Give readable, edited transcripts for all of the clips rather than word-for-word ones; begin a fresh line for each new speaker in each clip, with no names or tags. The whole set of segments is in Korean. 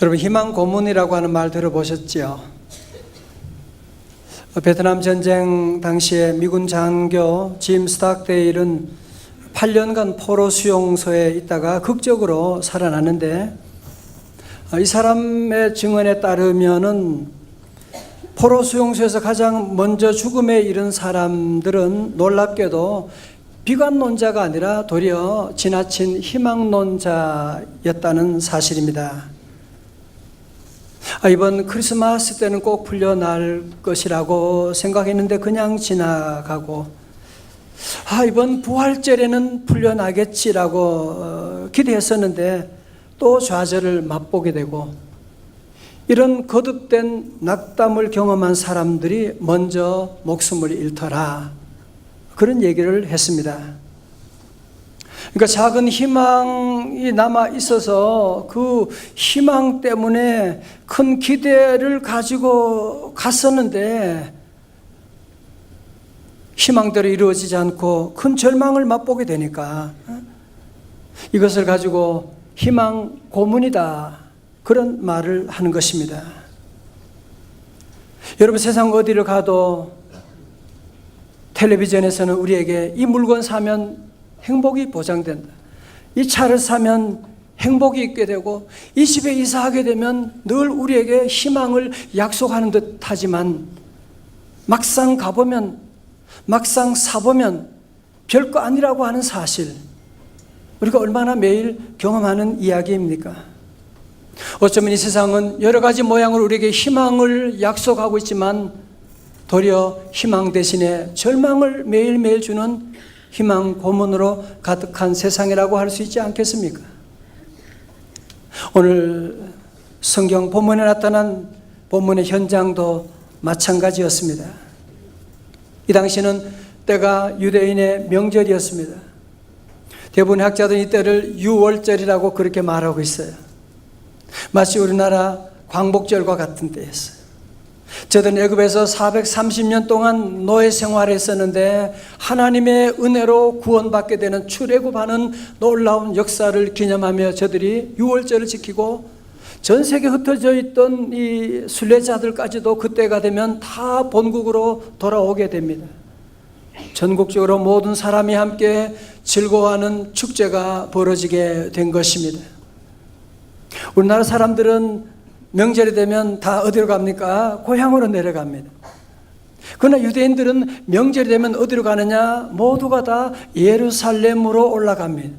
여러분, 희망 고문이라고 하는 말 들어보셨죠? 베트남 전쟁 당시에 미군 장교 짐 스탁데일은 8년간 포로 수용소에 있다가 극적으로 살아났는데, 이 사람의 증언에 따르면은 포로 수용소에서 가장 먼저 죽음에 이른 사람들은 놀랍게도 비관론자가 아니라 도리어 지나친 희망론자였다는 사실입니다. 이번 크리스마스 때는 꼭 풀려날 것이라고 생각했는데 그냥 지나가고, 이번 부활절에는 풀려나겠지라고 기대했었는데 또 좌절을 맛보게 되고, 이런 거듭된 낙담을 경험한 사람들이 먼저 목숨을 잃더라, 그런 얘기를 했습니다. 그러니까 작은 희망이 남아 있어서 그 희망 때문에 큰 기대를 가지고 갔었는데 희망대로 이루어지지 않고 큰 절망을 맛보게 되니까 이것을 가지고 희망 고문이다, 그런 말을 하는 것입니다. 여러분, 세상 어디를 가도 텔레비전에서는 우리에게 이 물건 사면 행복이 보장된다, 이 차를 사면 행복이 있게 되고, 이 집에 이사하게 되면 늘 우리에게 희망을 약속하는 듯 하지만 막상 가보면, 막상 사보면 별거 아니라고 하는 사실, 우리가 얼마나 매일 경험하는 이야기입니까? 어쩌면 이 세상은 여러 가지 모양으로 우리에게 희망을 약속하고 있지만 도리어 희망 대신에 절망을 매일매일 주는 희망 고문으로 가득한 세상이라고 할 수 있지 않겠습니까? 오늘 성경 본문에 나타난 본문의 현장도 마찬가지였습니다. 이 당시는 때가 유대인의 명절이었습니다. 대부분의 학자들은 이때를 유월절이라고 그렇게 말하고 있어요. 마치 우리나라 광복절과 같은 때였어요. 저들은 애굽에서 430년 동안 노예 생활했었는데 하나님의 은혜로 구원받게 되는 출애굽하는 놀라운 역사를 기념하며 저들이 유월절을 지키고, 전 세계에 흩어져 있던 이 순례자들까지도 그때가 되면 다 본국으로 돌아오게 됩니다. 전국적으로 모든 사람이 함께 즐거워하는 축제가 벌어지게 된 것입니다. 우리나라 사람들은 명절이 되면 다 어디로 갑니까? 고향으로 내려갑니다. 그러나 유대인들은 명절이 되면 어디로 가느냐? 모두가 다 예루살렘으로 올라갑니다.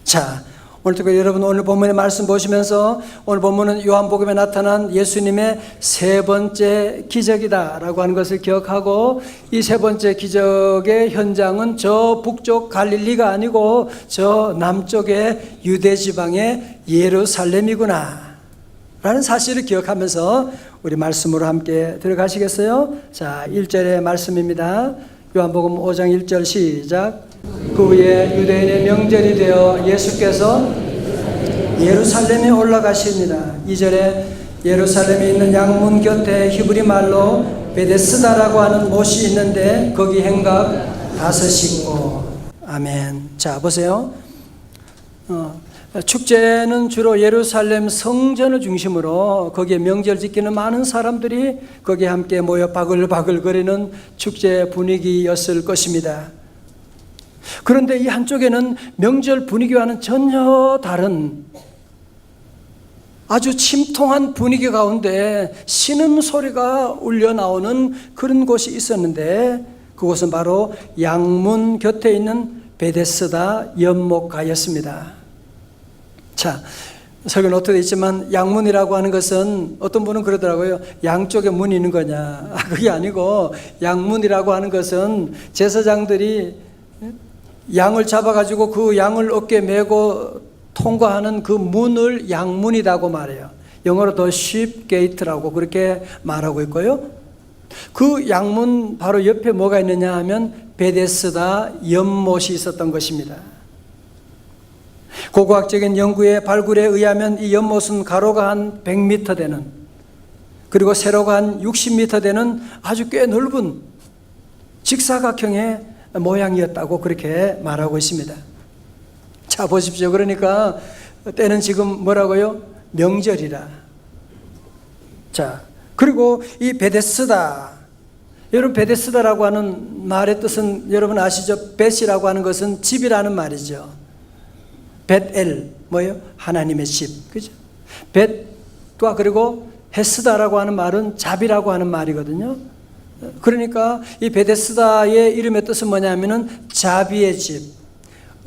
자, 오늘 특별히 여러분 오늘 본문의 말씀 보시면서, 오늘 본문은 요한복음에 나타난 예수님의 세 번째 기적이다라고 하는 것을 기억하고, 이 세 번째 기적의 현장은 저 북쪽 갈릴리가 아니고 저 남쪽의 유대 지방의 예루살렘이구나 라는 사실을 기억하면서 우리 말씀으로 함께 들어가시겠어요? 자, 1절의 말씀입니다. 요한복음 5장 1절 시작. 그 후에 유대인의 명절이 되어 예수께서 예루살렘에 올라가십니다. 2절에 예루살렘에 있는 양문 곁에 히브리 말로 베데스다라고 하는 못이 있는데 거기 행각 5이고. 아멘. 자, 보세요. 축제는 주로 예루살렘 성전을 중심으로 거기에 명절 지키는 많은 사람들이 거기에 함께 모여 바글바글거리는 축제 분위기였을 것입니다. 그런데 이 한쪽에는 명절 분위기와는 전혀 다른 아주 침통한 분위기 가운데 신음소리가 울려 나오는 그런 곳이 있었는데, 그곳은 바로 양문 곁에 있는 베데스다 연못가였습니다. 자, 설교는 어떻게 되어 있지만 양문이라고 하는 것은 어떤 분은 그러더라고요. 양쪽에 문이 있는 거냐? 그게 아니고, 양문이라고 하는 것은 제사장들이 양을 잡아가지고 그 양을 어깨에 메고 통과하는 그 문을 양문이라고 말해요. 영어로 더 sheep gate라고 그렇게 말하고 있고요. 그 양문 바로 옆에 뭐가 있느냐 하면 베데스다 연못이 있었던 것입니다. 고고학적인 연구의 발굴에 의하면 이 연못은 가로가 한 100m 되는, 그리고 세로가 한 60m 되는 아주 꽤 넓은 직사각형의 모양이었다고 그렇게 말하고 있습니다. 자, 보십시오. 그러니까 때는 지금 뭐라고요? 명절이라. 자, 그리고 이 베데스다. 여러분, 베데스다라고 하는 말의 뜻은 여러분 아시죠? 벳이라고 하는 것은 집이라는 말이죠. 벳엘, 뭐예요? 하나님의 집. 그죠? 벳과 그리고 헤스다라고 하는 말은 잡이라고 하는 말이거든요. 그러니까 이 베데스다의 이름의 뜻은 뭐냐면은 자비의 집,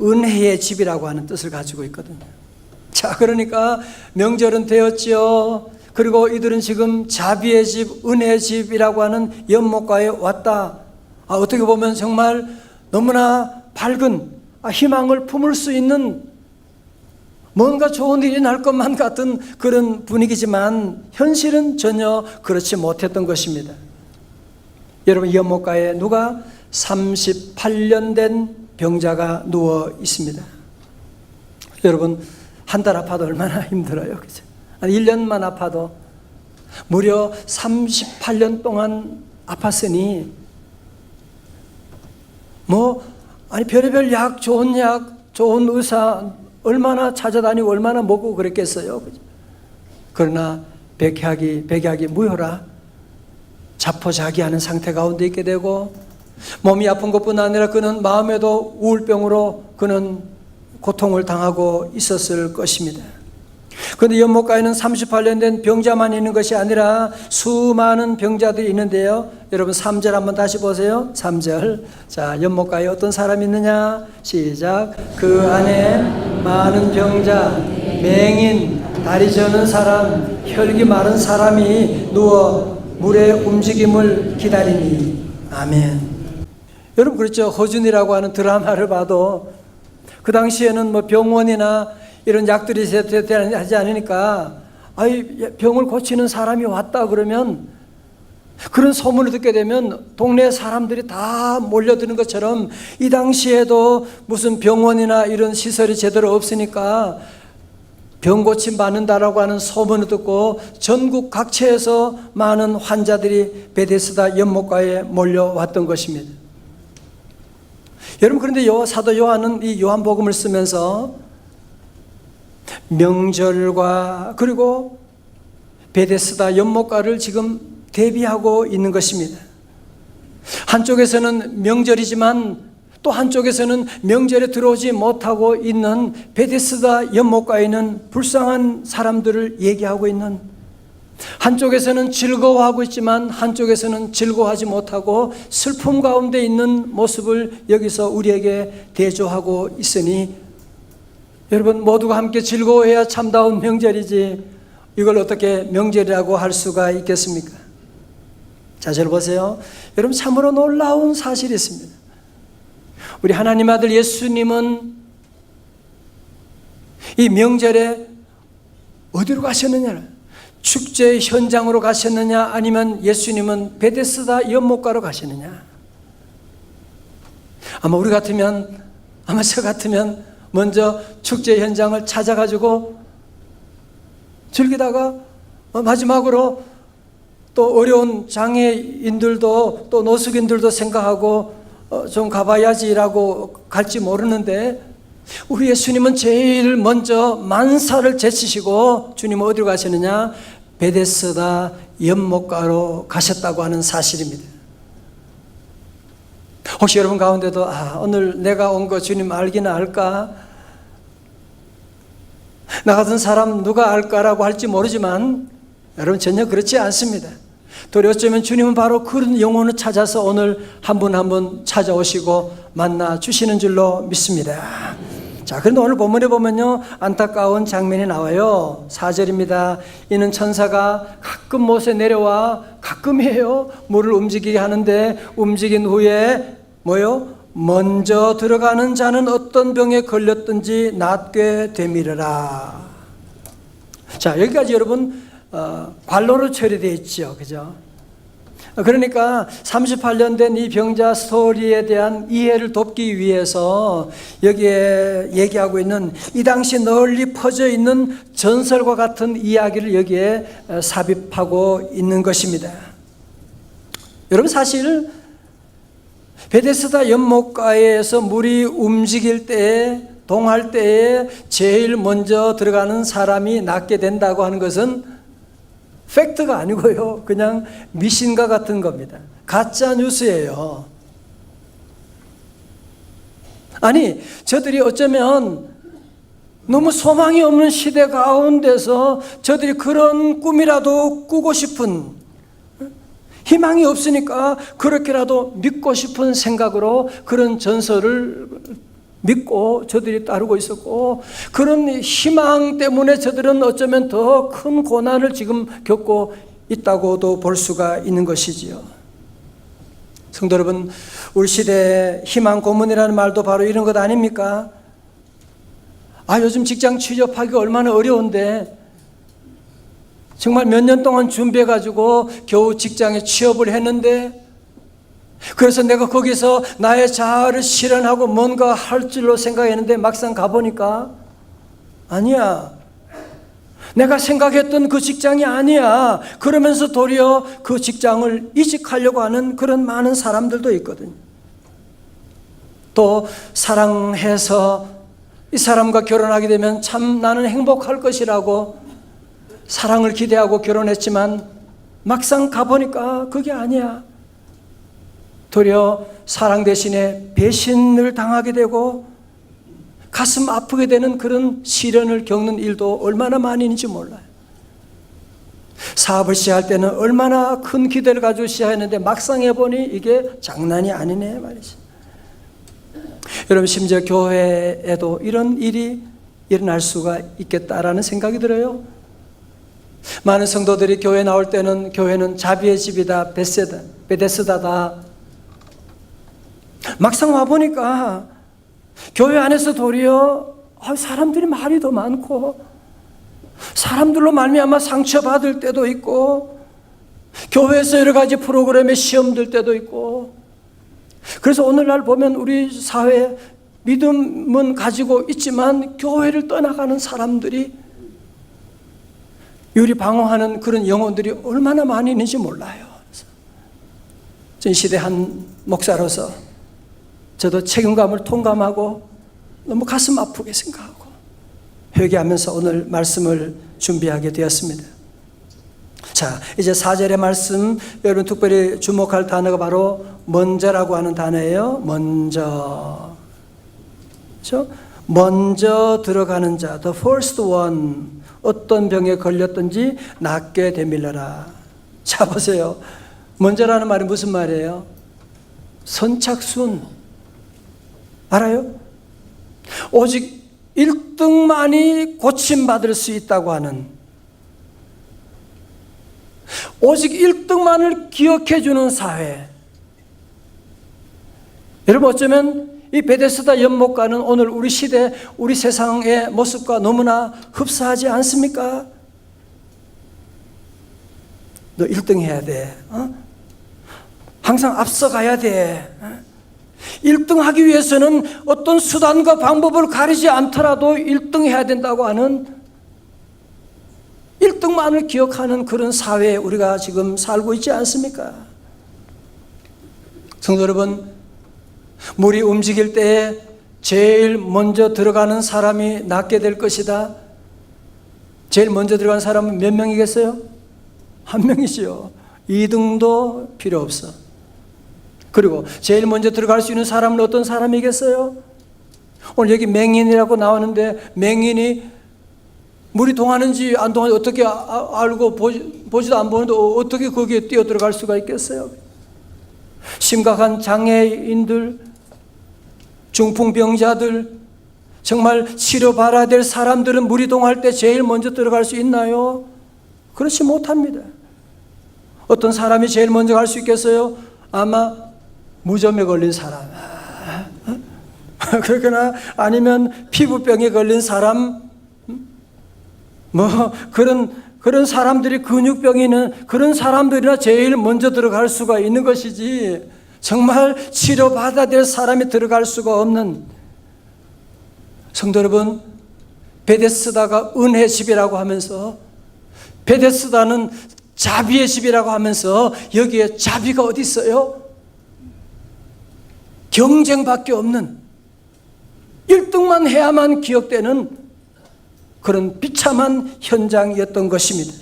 은혜의 집이라고 하는 뜻을 가지고 있거든요. 자, 그러니까 명절은 되었지요. 그리고 이들은 지금 자비의 집, 은혜의 집이라고 하는 연못가에 왔다. 어떻게 보면 정말 너무나 밝은 희망을 품을 수 있는 뭔가 좋은 일이 날 것만 같은 그런 분위기지만 현실은 전혀 그렇지 못했던 것입니다. 여러분, 연못가에 누가 38년 된 병자가 누워 있습니다. 여러분, 한 달 아파도 얼마나 힘들어요. 그죠? 1년만 아파도 무려 38년 동안 아팠으니 별의별 약, 좋은 의사 얼마나 찾아다니고 얼마나 먹고 그랬겠어요. 그죠? 그러나 백약이 무효라 자포자기하는 상태 가운데 있게 되고 몸이 아픈 것뿐 아니라 그는 마음에도 우울병으로 그는 고통을 당하고 있었을 것입니다. 그런데 연못가에는 38년 된 병자만 있는 것이 아니라 수많은 병자들이 있는데요. 여러분 3절 한번 다시 보세요. 3절. 자, 연못가에 어떤 사람이 있느냐? 시작. 그 안에 많은 병자, 맹인, 다리 저는 사람, 혈기 마른 사람이 누워 물의 움직임을 기다리니. 아멘. 여러분, 그렇죠. 허준이라고 하는 드라마를 봐도 그 당시에는 병원이나 이런 약들이 하지 않으니까 병을 고치는 사람이 왔다 그러면 그런 소문을 듣게 되면 동네 사람들이 다 몰려드는 것처럼 이 당시에도 무슨 병원이나 이런 시설이 제대로 없으니까 병 고침 받는다라고 하는 소문을 듣고 전국 각처에서 많은 환자들이 베데스다 연못가에 몰려왔던 것입니다. 여러분, 그런데 사도 요한은 이 요한복음을 쓰면서 명절과 그리고 베데스다 연못가를 지금 대비하고 있는 것입니다. 한쪽에서는 명절이지만 또 한쪽에서는 명절에 들어오지 못하고 있는 베데스다 연못가에 있는 불쌍한 사람들을 얘기하고 있는, 한쪽에서는 즐거워하고 있지만 한쪽에서는 즐거워하지 못하고 슬픔 가운데 있는 모습을 여기서 우리에게 대조하고 있으니 여러분, 모두가 함께 즐거워해야 참다운 명절이지 이걸 어떻게 명절이라고 할 수가 있겠습니까? 자, 잘 보세요. 여러분, 참으로 놀라운 사실이 있습니다. 우리 하나님 아들 예수님은 이 명절에 어디로 가셨느냐? 축제 현장으로 가셨느냐? 아니면 예수님은 베데스다 연못가로 가셨느냐? 저 같으면 먼저 축제 현장을 찾아가지고 즐기다가 마지막으로 또 어려운 장애인들도 또 노숙인들도 생각하고 좀 가봐야지라고 갈지 모르는데 우리 예수님은 제일 먼저 만사를 제치시고 주님은 어디로 가시느냐? 베데스다 연못가로 가셨다고 하는 사실입니다. 혹시 여러분 가운데도 오늘 내가 온 거 주님 알기는 알까? 나 같은 사람 누가 알까라고 할지 모르지만 여러분, 전혀 그렇지 않습니다. 도리어 어쩌면 주님은 바로 그런 영혼을 찾아서 오늘 한 분 한 분 찾아오시고 만나 주시는 줄로 믿습니다. 자, 그런데 오늘 본문에 보면요, 안타까운 장면이 나와요. 4절입니다. 이는 천사가 가끔 못에 내려와 가끔이에요. 물을 움직이게 하는데 움직인 후에 먼저 들어가는 자는 어떤 병에 걸렸든지 낫게 되미르라. 자, 여기까지 여러분 관로로 처리되어 있죠. 그죠? 그러니까 38년 된 이 병자 스토리에 대한 이해를 돕기 위해서 여기에 얘기하고 있는 이 당시 널리 퍼져 있는 전설과 같은 이야기를 여기에 삽입하고 있는 것입니다. 여러분, 사실 베데스다 연못가에서 물이 움직일 때에 동할 때에 제일 먼저 들어가는 사람이 낫게 된다고 하는 것은 팩트가 아니고요. 그냥 미신과 같은 겁니다. 가짜 뉴스예요. 아니, 저들이 어쩌면 너무 소망이 없는 시대 가운데서 저들이 그런 꿈이라도 꾸고 싶은, 희망이 없으니까 그렇게라도 믿고 싶은 생각으로 그런 전설을 믿고 저들이 따르고 있었고, 그런 희망 때문에 저들은 어쩌면 더 큰 고난을 지금 겪고 있다고도 볼 수가 있는 것이지요. 성도 여러분, 우리 시대의 희망 고문이라는 말도 바로 이런 것 아닙니까? 요즘 직장 취업하기가 얼마나 어려운데 정말 몇 년 동안 준비해가지고 겨우 직장에 취업을 했는데, 그래서 내가 거기서 나의 자아를 실현하고 뭔가 할 줄로 생각했는데 막상 가보니까 아니야, 내가 생각했던 그 직장이 아니야. 그러면서 도리어 그 직장을 이직하려고 하는 그런 많은 사람들도 있거든요. 또 사랑해서 이 사람과 결혼하게 되면 참 나는 행복할 것이라고 사랑을 기대하고 결혼했지만 막상 가보니까 그게 아니야. 도리어 사랑 대신에 배신을 당하게 되고 가슴 아프게 되는 그런 시련을 겪는 일도 얼마나 많이 있는지 몰라요. 사업을 시작할 때는 얼마나 큰 기대를 가지고 시작했는데 막상 해보니 이게 장난이 아니네 말이죠. 여러분, 심지어 교회에도 이런 일이 일어날 수가 있겠다라는 생각이 들어요. 많은 성도들이 교회 나올 때는 교회는 자비의 집이다, 베데스다다. 막상 와보니까 교회 안에서 도리어 사람들이 말이 더 많고 사람들로 말미암아 상처받을 때도 있고 교회에서 여러 가지 프로그램에 시험 들 때도 있고, 그래서 오늘날 보면 우리 사회에 믿음은 가지고 있지만 교회를 떠나가는 사람들이 유리방어하는 그런 영혼들이 얼마나 많이 있는지 몰라요. 전 시대 한 목사로서 저도 책임감을 통감하고 너무 가슴 아프게 생각하고 회개하면서 오늘 말씀을 준비하게 되었습니다. 자, 이제 4절의 말씀, 여러분 특별히 주목할 단어가 바로 먼저라고 하는 단어예요. 먼저. 그렇죠? 먼저 들어가는 자, the first one. 어떤 병에 걸렸든지 낫게 되밀러라. 자, 보세요. 먼저라는 말이 무슨 말이에요? 선착순. 알아요? 오직 1등만이 고침받을 수 있다고 하는, 오직 1등만을 기억해 주는 사회. 여러분, 어쩌면 이 베데스다 연못가는 오늘 우리 시대, 우리 세상의 모습과 너무나 흡사하지 않습니까? 너 1등 해야 돼. 항상 앞서가야 돼. 1등 하기 위해서는 어떤 수단과 방법을 가리지 않더라도 1등 해야 된다고 하는, 1등만을 기억하는 그런 사회에 우리가 지금 살고 있지 않습니까? 성도 여러분, 물이 움직일 때에 제일 먼저 들어가는 사람이 낫게 될 것이다. 제일 먼저 들어가는 사람은 몇 명이겠어요? 한 명이죠. 2등도 필요 없어. 그리고 제일 먼저 들어갈 수 있는 사람은 어떤 사람이겠어요? 오늘 여기 맹인이라고 나오는데, 맹인이 물이 동하는지 안 동하는지 어떻게 알고, 보지도 안 보는데 어떻게 거기에 뛰어 들어갈 수가 있겠어요? 심각한 장애인들, 중풍병자들, 정말 치료받아야 될 사람들은 물이 동할 때 제일 먼저 들어갈 수 있나요? 그렇지 못합니다. 어떤 사람이 제일 먼저 갈 수 있겠어요? 아마 무좀에 걸린 사람, 그러거나 아니면 피부병에 걸린 사람, 그런 사람들이, 근육병이 있는 그런 사람들이나 제일 먼저 들어갈 수가 있는 것이지, 정말 치료받아야 될 사람이 들어갈 수가 없는. 성도 여러분, 베데스다가 은혜의 집이라고 하면서, 베데스다는 자비의 집이라고 하면서 여기에 자비가 어디 있어요? 경쟁밖에 없는, 1등만 해야만 기억되는 그런 비참한 현장이었던 것입니다.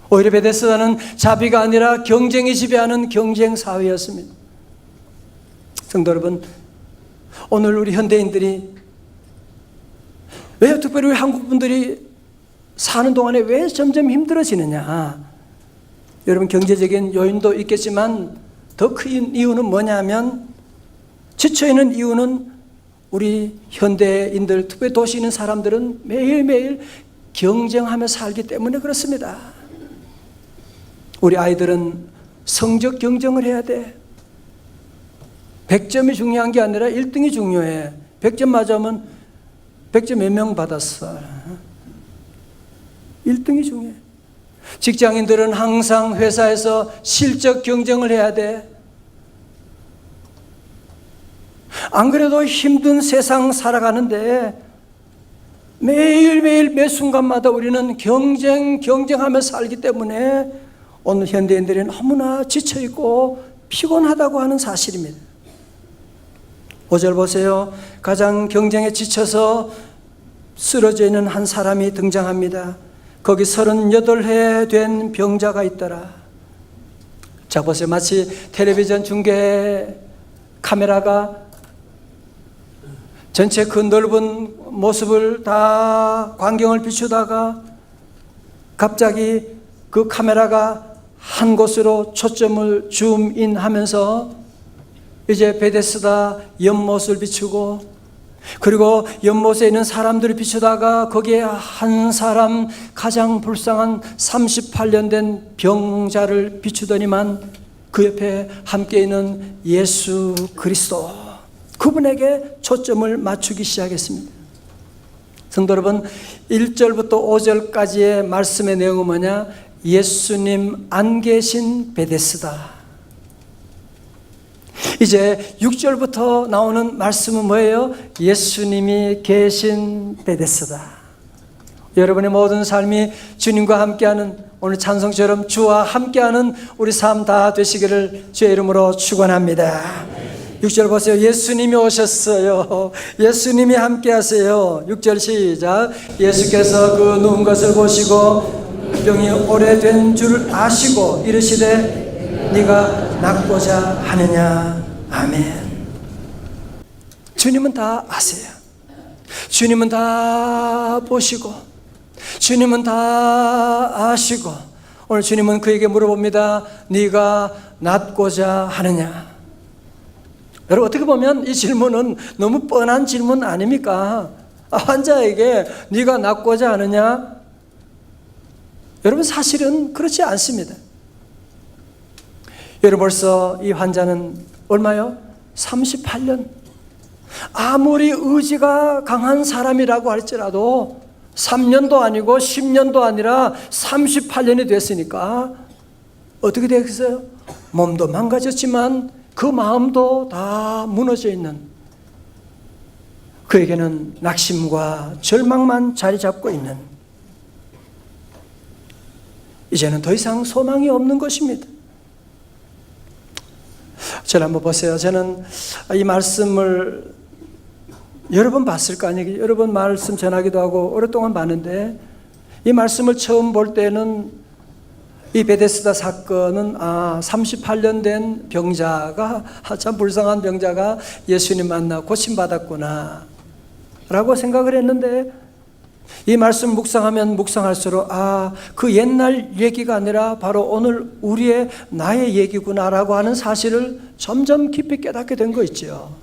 오히려 베데스다는 자비가 아니라 경쟁이 지배하는 경쟁 사회였습니다. 성도 여러분, 오늘 우리 현대인들이 왜, 특별히 우리 한국 분들이 사는 동안에 왜 점점 힘들어지느냐? 여러분, 경제적인 요인도 있겠지만 더 큰 이유는 뭐냐면, 지쳐있는 이유는 우리 현대인들, 특별히 도시에 있는 사람들은 매일매일 경쟁하며 살기 때문에 그렇습니다. 우리 아이들은 성적 경쟁을 해야 돼. 100점이 중요한 게 아니라 1등이 중요해. 100점 맞으면 100점 몇 명 받았어. 1등이 중요해. 직장인들은 항상 회사에서 실적 경쟁을 해야 돼. 안 그래도 힘든 세상 살아가는데 매일매일 매 순간마다 우리는 경쟁하며 살기 때문에 오늘 현대인들이 너무나 지쳐있고 피곤하다고 하는 사실입니다. 5절 보세요. 가장 경쟁에 지쳐서 쓰러져 있는 한 사람이 등장합니다. 거기 38해 된 병자가 있더라. 자, 보세요. 마치 텔레비전 중계 카메라가 전체 그 넓은 모습을 다 광경을 비추다가 갑자기 그 카메라가 한 곳으로 초점을 줌인하면서 이제 베데스다 연못을 비추고, 그리고 연못에 있는 사람들을 비추다가 거기에 한 사람, 가장 불쌍한 38년 된 병자를 비추더니만 그 옆에 함께 있는 예수 그리스도, 그분에게 초점을 맞추기 시작했습니다. 성도 여러분, 1절부터 5절까지의 말씀의 내용은 뭐냐? 예수님 안 계신 베데스다. 이제 6절부터 나오는 말씀은 뭐예요? 예수님이 계신 베데스다. 여러분의 모든 삶이 주님과 함께하는, 오늘 찬송처럼 주와 함께하는 우리 삶 다 되시기를 주의 이름으로 축원합니다. 6절 보세요. 예수님이 오셨어요. 예수님이 함께하세요. 6절 시작. 예수께서 그 누운 것을 보시고 병이 오래된 줄 아시고 이르시되 네가 낫고자 하느냐. 아멘. 주님은 다 아세요. 주님은 다 보시고 주님은 다 아시고 오늘 주님은 그에게 물어봅니다. 네가 낫고자 하느냐. 여러분, 어떻게 보면 이 질문은 너무 뻔한 질문 아닙니까? 환자에게 네가 낫고자 하느냐? 여러분, 사실은 그렇지 않습니다. 여러분, 벌써 이 환자는 얼마요? 38년. 아무리 의지가 강한 사람이라고 할지라도 3년도 아니고 10년도 아니라 38년이 됐으니까 어떻게 되겠어요? 몸도 망가졌지만 그 마음도 다 무너져 있는, 그에게는 낙심과 절망만 자리 잡고 있는, 이제는 더 이상 소망이 없는 것입니다. 저를 한번 보세요. 저는 이 말씀을 여러 번 봤을 거 아니에요. 여러 번 말씀 전하기도 하고 오랫동안 봤는데, 이 말씀을 처음 볼 때는 이 베데스다 사건은 38년 된 병자가, 참 불쌍한 병자가 예수님 만나 고침받았구나 라고 생각을 했는데, 이 말씀 묵상하면 묵상할수록 그 옛날 얘기가 아니라 바로 오늘 우리의 나의 얘기구나라고 하는 사실을 점점 깊이 깨닫게 된 거 있죠.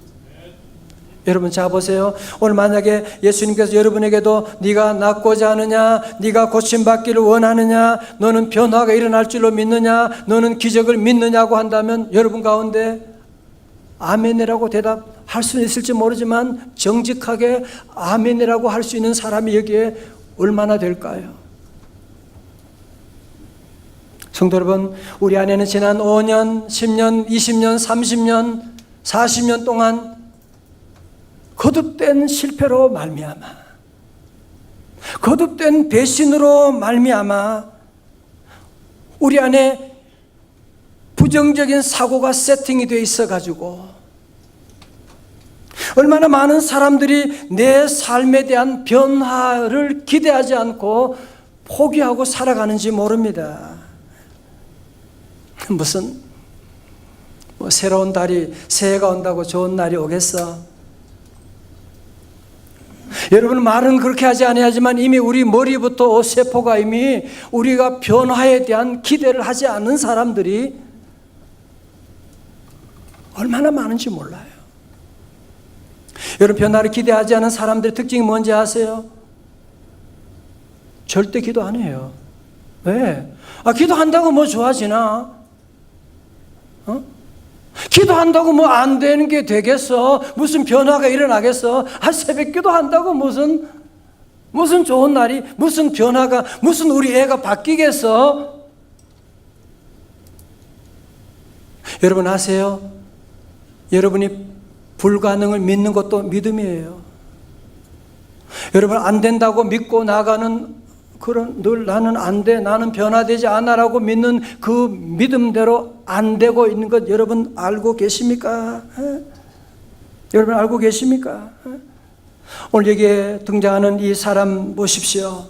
여러분, 자 보세요. 오늘 만약에 예수님께서 여러분에게도 네가 낫고자 하느냐, 네가 고침받기를 원하느냐, 너는 변화가 일어날 줄로 믿느냐, 너는 기적을 믿느냐고 한다면 여러분 가운데 아멘이라고 대답할 수는 있을지 모르지만 정직하게 아멘이라고 할 수 있는 사람이 여기에 얼마나 될까요? 성도 여러분, 우리 안에는 지난 5년, 10년, 20년, 30년, 40년 동안 거듭된 실패로 말미암아, 거듭된 배신으로 말미암아 우리 안에 부정적인 사고가 세팅이 되어 있어가지고 얼마나 많은 사람들이 내 삶에 대한 변화를 기대하지 않고 포기하고 살아가는지 모릅니다. 무슨 새로운 달이, 새해가 온다고 좋은 날이 오겠어? 여러분, 말은 그렇게 하지 아니하지만 이미 우리 머리부터 세포가 이미 우리가 변화에 대한 기대를 하지 않는 사람들이 얼마나 많은지 몰라요. 여러분, 변화를 기대하지 않은 사람들의 특징이 뭔지 아세요? 절대 기도 안 해요. 왜? 기도한다고 뭐 좋아지나? 기도한다고 뭐 안 되는 게 되겠어? 무슨 변화가 일어나겠어? 새벽 기도한다고 무슨 좋은 날이, 무슨 변화가, 무슨 우리 애가 바뀌겠어? 여러분 아세요? 여러분이 불가능을 믿는 것도 믿음이에요. 여러분, 안 된다고 믿고 나가는 그런, 늘 나는 안 돼, 나는 변화되지 않아라고 믿는 그 믿음대로 안 되고 있는 것 여러분 알고 계십니까? 여러분 알고 계십니까? 오늘 여기에 등장하는 이 사람 보십시오.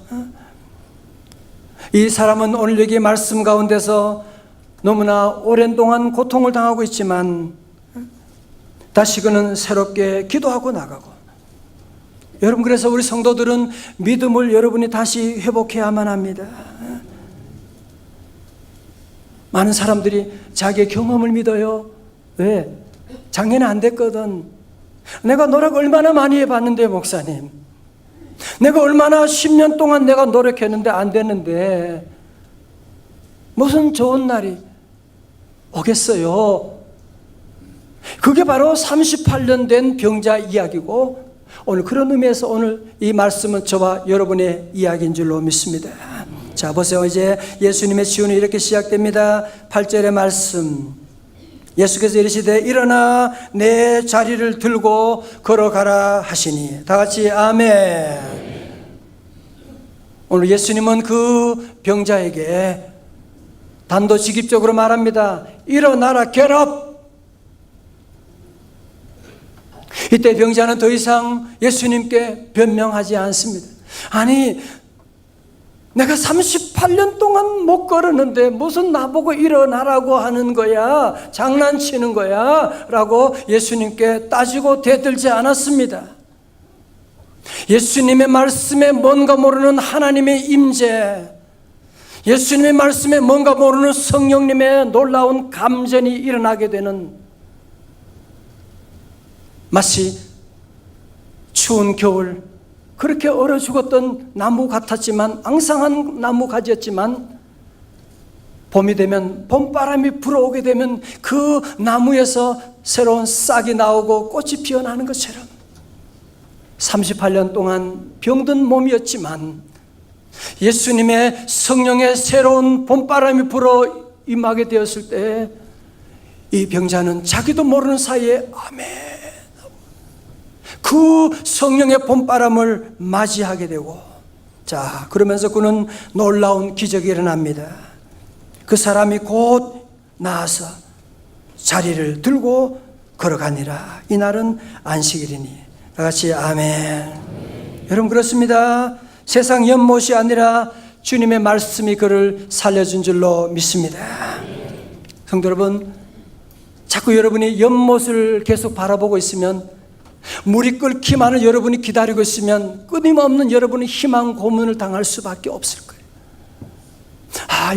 이 사람은 오늘 여기 말씀 가운데서 너무나 오랜 동안 고통을 당하고 있지만 다시 그는 새롭게 기도하고 나가고, 여러분, 그래서 우리 성도들은 믿음을 여러분이 다시 회복해야만 합니다. 많은 사람들이 자기의 경험을 믿어요. 왜? 작년에 안 됐거든. 내가 노력 얼마나 많이 해봤는데, 목사님. 내가 얼마나 10년 동안 내가 노력했는데 안 됐는데 무슨 좋은 날이 오겠어요? 그게 바로 38년 된 병자 이야기고, 오늘 그런 의미에서 오늘 이 말씀은 저와 여러분의 이야기인 줄로 믿습니다. 자, 보세요. 이제 예수님의 치유는 이렇게 시작됩니다. 8절의 말씀. 예수께서 이르시되 일어나 내 자리를 들고 걸어가라 하시니. 다 같이 아멘. 오늘 예수님은 그 병자에게 단도직입적으로 말합니다. 일어나라, get up. 이때 병자는 더 이상 예수님께 변명하지 않습니다. 아니, 내가 38년 동안 못 걸었는데 무슨 나보고 일어나라고 하는 거야? 장난치는 거야? 라고 예수님께 따지고 대들지 않았습니다. 예수님의 말씀에 뭔가 모르는 하나님의 임재, 예수님의 말씀에 뭔가 모르는 성령님의 놀라운 감전이 일어나게 되는, 마치 추운 겨울 그렇게 얼어 죽었던 나무 같았지만, 앙상한 나무 가지였지만 봄이 되면, 봄바람이 불어오게 되면 그 나무에서 새로운 싹이 나오고 꽃이 피어나는 것처럼 38년 동안 병든 몸이었지만 예수님의 성령의 새로운 봄바람이 불어 임하게 되었을 때 이 병자는 자기도 모르는 사이에 아멘, 그 성령의 봄바람을 맞이하게 되고, 자, 그러면서 그는 놀라운 기적이 일어납니다. 그 사람이 곧 나아서 자리를 들고 걸어가니라. 이날은 안식일이니. 다 같이 아멘. 여러분, 그렇습니다. 세상 연못이 아니라 주님의 말씀이 그를 살려준 줄로 믿습니다. 성도 여러분, 자꾸 여러분이 연못을 계속 바라보고 있으면, 물이 끓기만을 여러분이 기다리고 있으면 끊임없는 여러분의 희망 고문을 당할 수밖에 없을 거예요.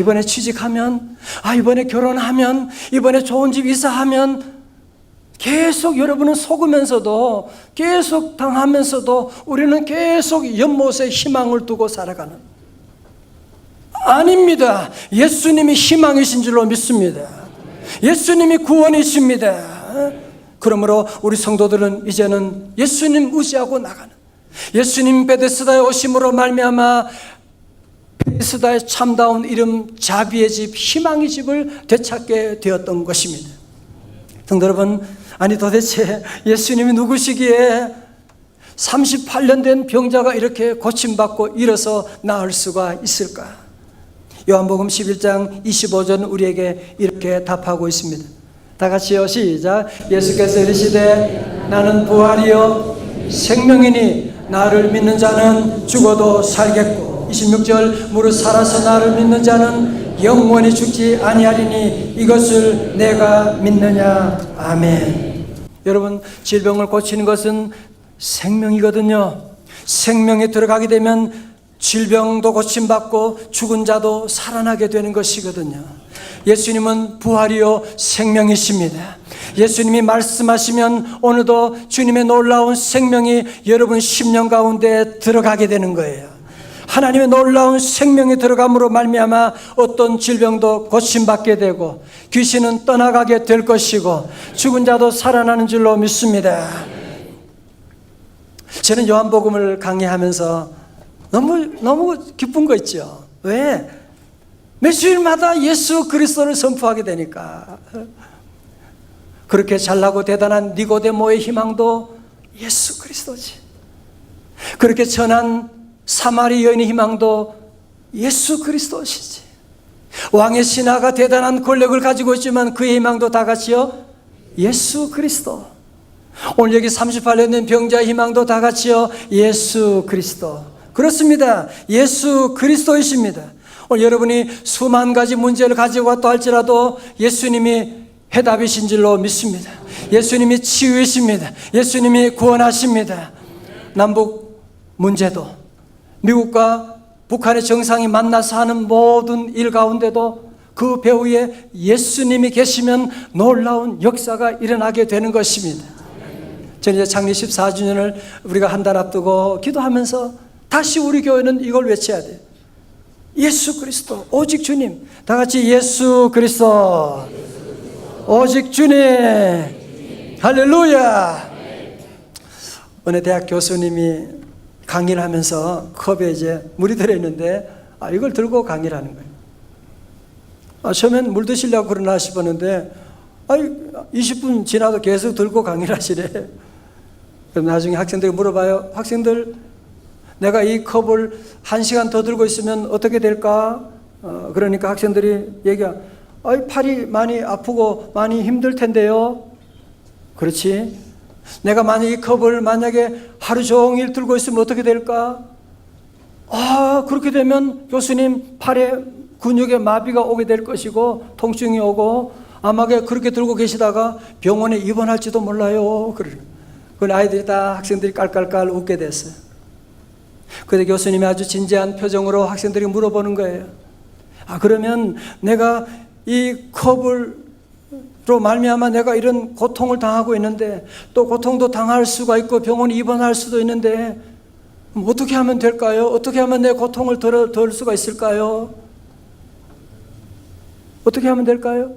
이번에 취직하면, 이번에 결혼하면, 이번에 좋은 집 이사하면, 계속 여러분은 속으면서도, 계속 당하면서도 우리는 계속 연못에 희망을 두고 살아가는, 아닙니다. 예수님이 희망이신 줄로 믿습니다. 예수님이 구원이십니다. 그러므로 우리 성도들은 이제는 예수님 의지하고 나가는, 예수님 베데스다에 오심으로 말미암아 베데스다의 참다운 이름 자비의 집, 희망의 집을 되찾게 되었던 것입니다. 성도 여러분, 아니 도대체 예수님이 누구시기에 38년 된 병자가 이렇게 고침받고 일어서 나을 수가 있을까? 요한복음 11장 25절 우리에게 이렇게 답하고 있습니다. 다 같이요. 시작. 예수께서 이르시되 나는 부활이요 생명이니 나를 믿는 자는 죽어도 살겠고 26절 무릇 살아서 나를 믿는 자는 영원히 죽지 아니하리니 이것을 내가 믿느냐. 아멘. 여러분, 질병을 고치는 것은 생명이거든요. 생명에 들어가게 되면 질병도 고침받고 죽은 자도 살아나게 되는 것이거든요. 예수님은 부활이요 생명이십니다. 예수님이 말씀하시면 오늘도 주님의 놀라운 생명이 여러분 심령 가운데 들어가게 되는 거예요. 하나님의 놀라운 생명이 들어감으로 말미암아 어떤 질병도 고침받게 되고 귀신은 떠나가게 될 것이고 죽은 자도 살아나는 줄로 믿습니다. 저는 요한복음을 강의하면서 너무 기쁜 거 있죠. 왜? 매주일마다 예수 그리스도를 선포하게 되니까. 그렇게 잘나고 대단한 니고데모의 희망도 예수 그리스도지. 그렇게 전한 사마리 여인의 희망도 예수 그리스도시지. 왕의 신하가 대단한 권력을 가지고 있지만 그의 희망도 다 같이요 예수 그리스도. 오늘 여기 38년 된 병자의 희망도 다 같이요 예수 그리스도. 그렇습니다. 예수 그리스도이십니다. 오늘 여러분이 수만 가지 문제를 가지고 왔다 할지라도 예수님이 해답이신 줄로 믿습니다. 예수님이 치유이십니다. 예수님이 구원하십니다. 남북 문제도 미국과 북한의 정상이 만나서 하는 모든 일 가운데도 그 배후에 예수님이 계시면 놀라운 역사가 일어나게 되는 것입니다. 저는 이제 창립 14주년을 우리가 한 달 앞두고 기도하면서 다시 우리 교회는 이걸 외쳐야 돼요. 예수 그리스도, 오직 주님. 다 같이 예수 그리스도, 오직 주님. 할렐루야. 어느 대학 교수님이 강의를 하면서 컵에 이제 물이 들어있는데 이걸 들고 강의를 하는 거예요. 처음엔 물 드시려고 그러나 싶었는데 20분 지나도 계속 들고 강의를 하시래. 그럼 나중에 학생들이 물어봐요. 학생들, 내가 이 컵을 1시간 더 들고 있으면 어떻게 될까? 그러니까 학생들이 얘기하, 팔이 많이 아프고 많이 힘들 텐데요. 그렇지. 내가 만약 이 컵을 만약에 하루 종일 들고 있으면 어떻게 될까? 그렇게 되면 교수님 팔에 근육에 마비가 오게 될 것이고 통증이 오고 아마 그렇게 들고 계시다가 병원에 입원할지도 몰라요. 그 아이들이 다 학생들이 깔깔깔 웃게 됐어요. 그런데 교수님이 아주 진지한 표정으로 학생들이 물어보는 거예요. 그러면 내가 이 컵으로 말미암아 내가 이런 고통을 당하고 있는데 또 고통도 당할 수가 있고 병원에 입원할 수도 있는데 어떻게 하면 될까요? 어떻게 하면 내 고통을 덜 수가 있을까요? 어떻게 하면 될까요?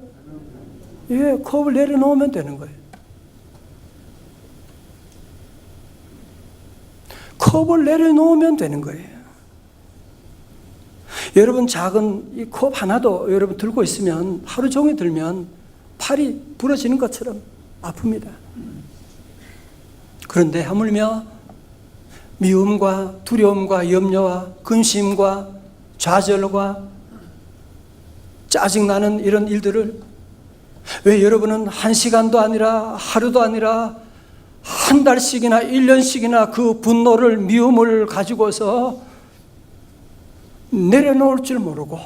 컵을 내려놓으면 되는 거예요. 컵을 내려놓으면 되는 거예요. 여러분 작은 이 컵 하나도 여러분 들고 있으면 하루 종일 들면 팔이 부러지는 것처럼 아픕니다. 그런데 하물며 미움과 두려움과 염려와 근심과 좌절과 짜증나는 이런 일들을 왜 여러분은 1시간도 아니라 하루도 아니라 한 달씩이나 1년씩이나 그 분노를 미움을 가지고서 내려놓을 줄 모르고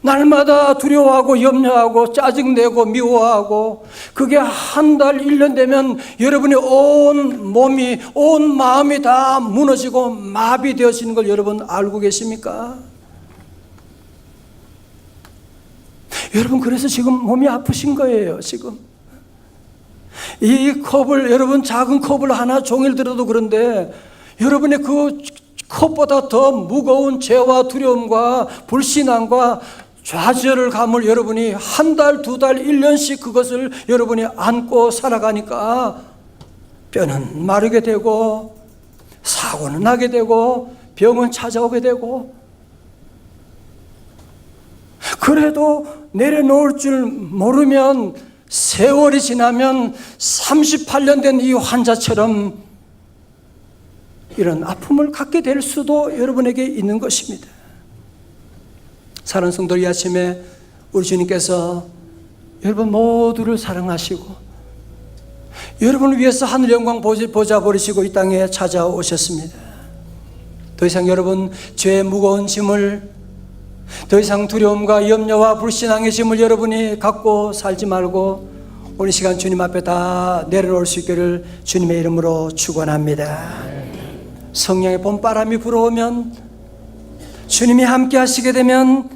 날마다 두려워하고 염려하고 짜증내고 미워하고 그게 한 달, 1년 되면 여러분의 온 몸이 온 마음이 다 무너지고 마비되어지는 걸 여러분 알고 계십니까? 여러분 그래서 지금 몸이 아프신 거예요. 지금 이 컵을 여러분 작은 컵을 하나 종일 들어도 그런데 여러분의 그 컵보다 더 무거운 죄와 두려움과 불신앙과 좌절을 감을 여러분이 한 달, 두 달, 1년씩 그것을 여러분이 안고 살아가니까 뼈는 마르게 되고 사고는 나게 되고 병은 찾아오게 되고 그래도 내려놓을 줄 모르면 세월이 지나면 38년 된 이 환자처럼 이런 아픔을 갖게 될 수도 여러분에게 있는 것입니다. 사랑하는 성도, 이 아침에 우리 주님께서 여러분 모두를 사랑하시고 여러분을 위해서 하늘 영광 보좌 버리시고 이 땅에 찾아오셨습니다. 더 이상 여러분 죄의 무거운 짐을, 더 이상 두려움과 염려와 불신앙의 짐을 여러분이 갖고 살지 말고 오늘 시간 주님 앞에 다 내려놓을 수 있기를 주님의 이름으로 축원합니다. 성령의 봄바람이 불어오면, 주님이 함께 하시게 되면,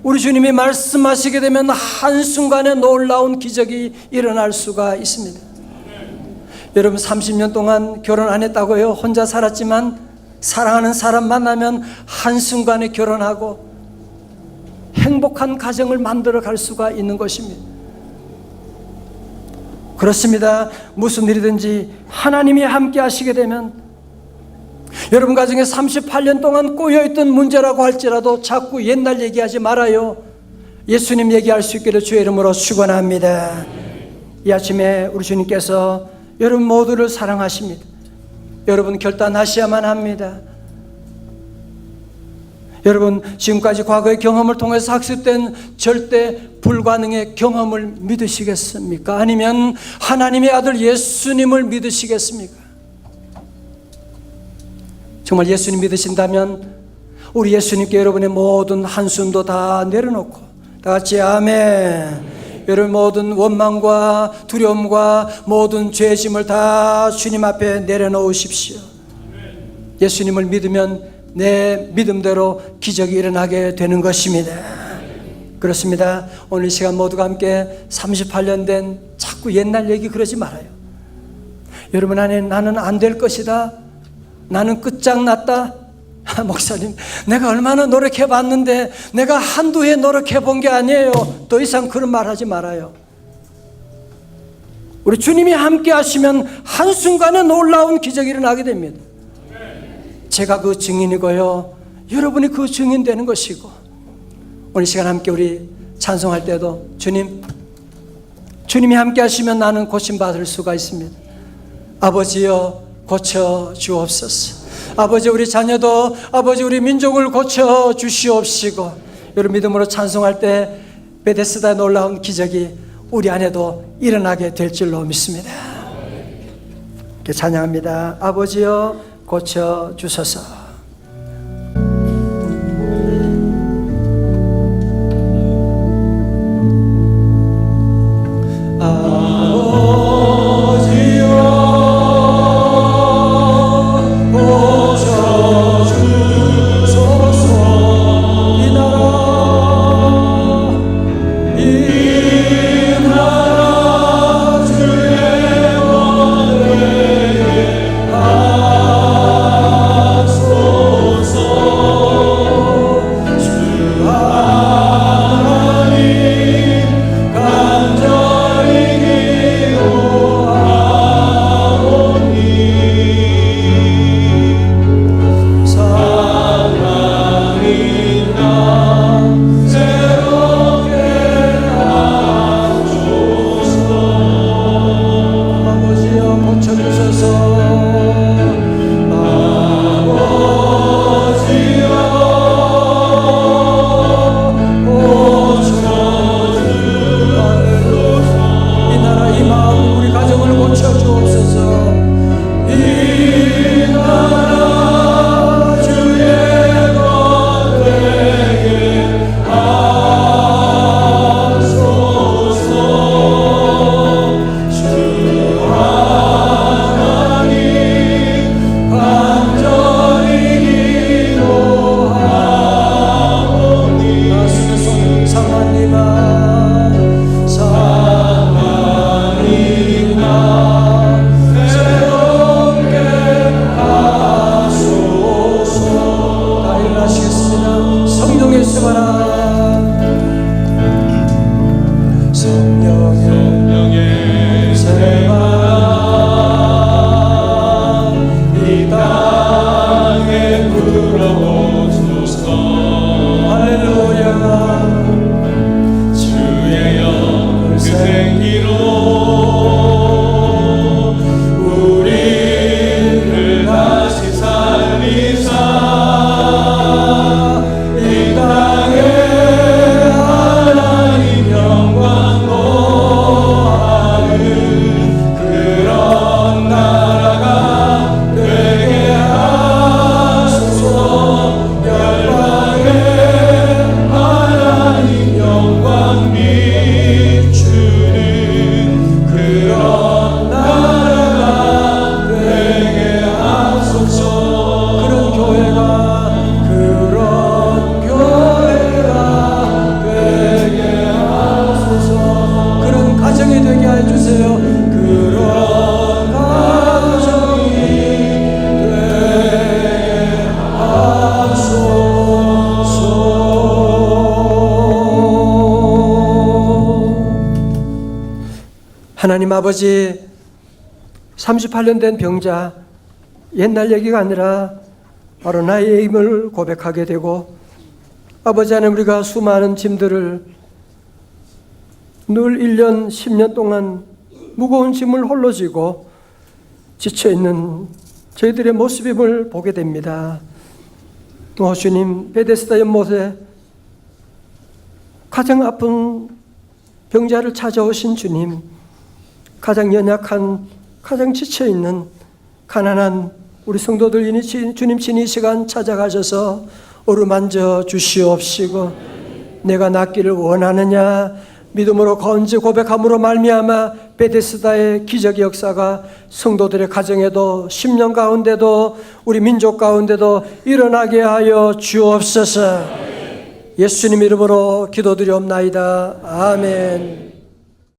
우리 주님이 말씀하시게 되면 한순간에 놀라운 기적이 일어날 수가 있습니다. 여러분 30년 동안 결혼 안 했다고요? 혼자 살았지만 사랑하는 사람 만나면 한순간에 결혼하고 행복한 가정을 만들어 갈 수가 있는 것입니다. 그렇습니다. 무슨 일이든지 하나님이 함께 하시게 되면, 여러분 가정에 38년 동안 꼬여있던 문제라고 할지라도 자꾸 옛날 얘기하지 말아요. 예수님 얘기할 수 있기를 주의 이름으로 축원합니다. 이 아침에 우리 주님께서 여러분 모두를 사랑하십니다. 여러분 결단하셔야만 합니다. 여러분 지금까지 과거의 경험을 통해서 학습된 절대 불가능의 경험을 믿으시겠습니까? 아니면 하나님의 아들 예수님을 믿으시겠습니까? 정말 예수님 믿으신다면 우리 예수님께 여러분의 모든 한숨도 다 내려놓고 다 같이 아멘. 여러분 모든 원망과 두려움과 모든 죄짐을 다 주님 앞에 내려놓으십시오. 예수님을 믿으면 내 믿음대로 기적이 일어나게 되는 것입니다. 그렇습니다. 오늘 이 시간 모두가 함께 38년 된 자꾸 옛날 얘기 그러지 말아요. 여러분 안에 나는 안 될 것이다, 나는 끝장났다, 목사님 내가 얼마나 노력해 봤는데 내가 한두 해 노력해 본 게 아니에요. 더 이상 그런 말 하지 말아요. 우리 주님이 함께 하시면 한순간에 놀라운 기적이 일어나게 됩니다. 제가 그 증인이고요, 여러분이 그 증인 되는 것이고, 오늘 시간 함께 우리 찬송할 때도 주님이 함께 하시면 나는 고침받을 수가 있습니다. 아버지여 고쳐 주옵소서. 아버지 우리 자녀도, 아버지 우리 민족을 고쳐 주시옵시고, 여러분 믿음으로 찬송할 때 베데스다의 놀라운 기적이 우리 안에도 일어나게 될 줄로 믿습니다. 이렇게 찬양합니다. 아버지여 고쳐 주소서.
So
하나님 아버지, 38년 된 병자, 옛날 얘기가 아니라 바로 나의 힘을 고백하게 되고, 아버지 하나님, 우리가 수많은 짐들을 늘 1년, 10년 동안 무거운 짐을 홀로 지고 지쳐있는 저희들의 모습임을 보게 됩니다. 주님, 베데스다 연못에 가장 아픈 병자를 찾아오신 주님, 가장 연약한, 가장 지쳐있는 가난한 우리 성도들 주님 친히 이 시간 찾아가셔서 어루만져 주시옵시고, 내가 낫기를 원하느냐 믿음으로 건지 고백함으로 말미암아 베데스다의 기적의 역사가 성도들의 가정에도 10년 가운데도 우리 민족 가운데도 일어나게 하여 주옵소서. 예수님 이름으로 기도드리옵나이다. 아멘.